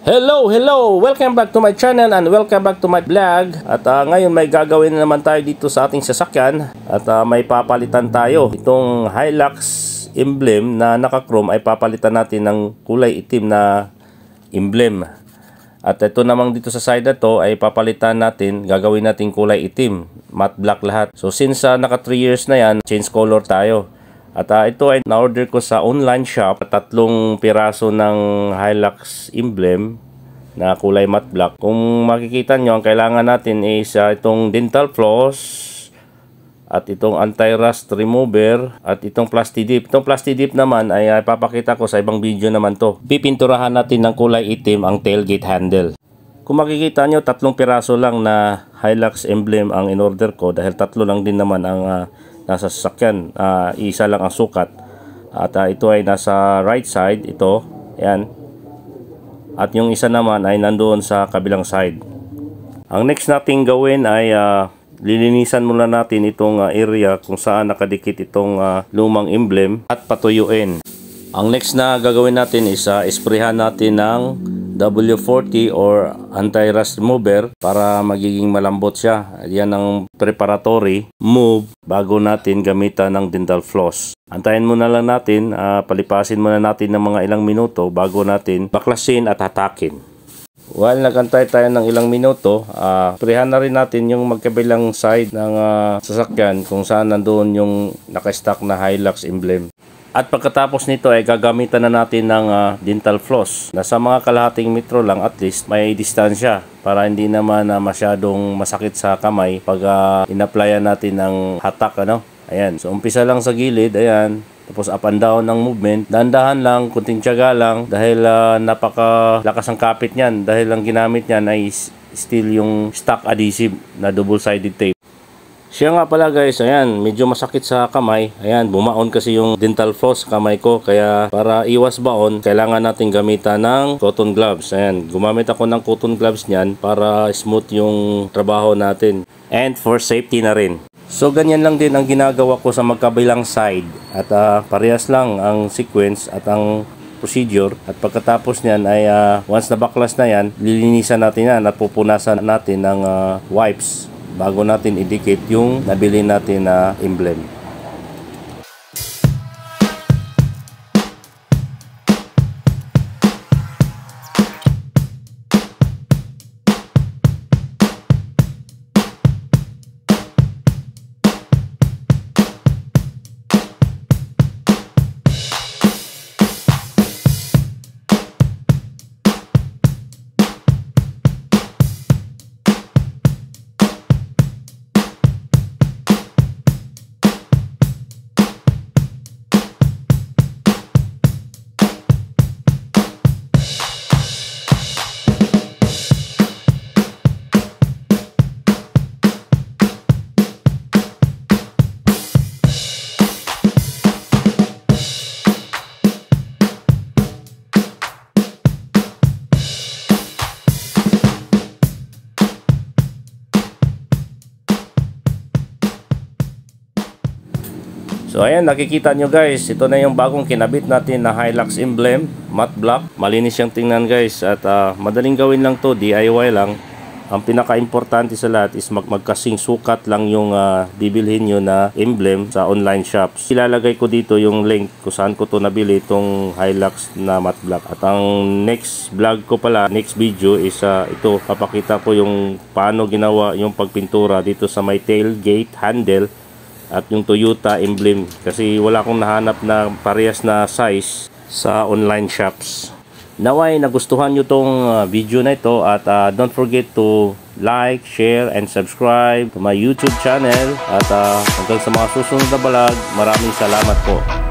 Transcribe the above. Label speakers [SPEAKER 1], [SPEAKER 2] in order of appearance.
[SPEAKER 1] Hello! Welcome back to my channel and welcome back to my vlog. At ngayon may gagawin na naman tayo dito sa ating sasakyan. At may papalitan tayo. Itong Hilux emblem na naka-chrome ay papalitan natin ng kulay itim na emblem. At ito namang dito sa side na to ay papalitan natin, gagawin natin kulay itim. Matte black lahat. So since naka 3 years na yan, change color tayo. At ito ay na-order ko sa online shop. 3 piraso ng Hilux emblem na kulay matte black. Kung makikita nyo, ang kailangan natin is itong dental floss at itong anti-rust remover at itong Plastidip. Itong Plastidip naman ay papakita ko sa ibang video naman to. Pipinturahan natin ng kulay itim ang tailgate handle. Kung makikita nyo, 3 piraso lang na Hilux emblem ang in-order ko dahil 3 lang din naman ang nasa sasakyan, isa lang ang sukat. At ito ay nasa right side, ito, ayan. At yung isa naman ay nandoon sa kabilang side. Ang next nating gawin ay lilinisan muna natin itong area kung saan nakadikit itong lumang emblem at patuyuin. Ang next na gagawin natin is isprehan natin ng W40 or anti-rust remover para magiging malambot siya. Yan ang preparatory move bago natin gamitan ng dental floss. Antayin muna lang natin, palipasin muna natin ng mga ilang minuto bago natin baklasin at hatakin. While nagantay tayo ng ilang minuto, isprehan na rin natin yung magkabilang side ng sasakyan kung saan nandoon yung naka-stock na Hilux emblem. At pagkatapos nito ay gagamitan na natin ng dental floss. Nasa mga kalahating metro lang, at least may distansya para hindi naman masyadong masakit sa kamay pag in-applyan natin ng hatak, ano? Ayan. So umpisa lang sa gilid, ayan. Tapos up and down ng movement. Dahan-dahan lang, kunting tiyaga lang dahil napakalakas ang kapit niyan dahil ang ginamit niyan ay still yung stock adhesive na double-sided tape. Siya nga pala guys, ayan, medyo masakit sa kamay. Ayan, bumaon kasi yung dental floss sa kamay ko. Kaya para iwas baon, kailangan natin gamitan ng cotton gloves. Ayan, gumamit ako ng cotton gloves niyan para smooth yung trabaho natin. And for safety na rin. So ganyan lang din ang ginagawa ko sa magkabilang side. At parehas lang ang sequence at ang procedure. At pagkatapos niyan ay once na baklas na yan, lilinisan natin yan at pupunasan natin ng wipes bago natin idikit yung nabili natin na emblem. So ayan, nakikita nyo guys, ito na yung bagong kinabit natin na Hilux emblem, matte black. Malinis yung tingnan guys at madaling gawin lang to, DIY lang. Ang pinaka-importante sa lahat is magkasing sukat lang yung bibilhin nyo na emblem sa online shops. Ilalagay ko dito yung link kung saan ko to nabili itong Hilux na matte black. At ang next vlog ko pala, next video is ito, papakita ko yung paano ginawa yung pagpintura dito sa may tailgate handle at yung Toyota emblem kasi wala akong nahanap na parehas na size sa online shops. Naway nagustuhan nyo tong video na ito at don't forget to like, share, and subscribe to my YouTube channel at hanggang sa mga susunod na vlog, maraming salamat po.